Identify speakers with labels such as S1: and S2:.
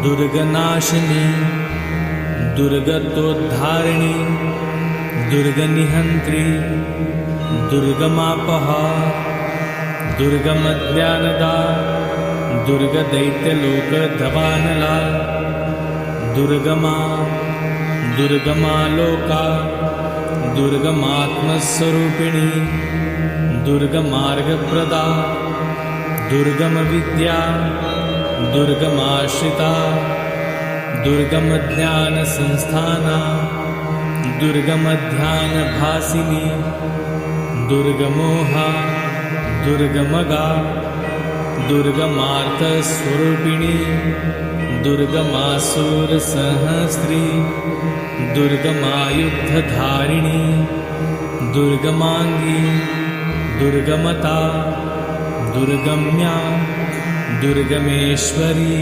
S1: दुर्गनाशिनी दुर्गतोद्धारिणी दुर्गनिहन्त्री दुर्गमापहा दुर्गमज्ञानदा दुर्गदैत्यलोकधवानला दुर्गमा दुर्गमालोका दुर्गमात्मस्वरूपिणी दुर्गमार्गप्रदा दुर्गमविद्या दुर्गमाश्रिता दुर्गमज्ञानसंस्थाना दुर्गमध्यानभासिनी दुर्गमोहा दुर्गमगा दुर्गमार्थस्वरूपिणी दुर्गमासुरसहस्री दुर्गमायुद्धधारिणी दुर्गमांगी दुर्गमता दुर्गम्या दुर्गमेश्वरी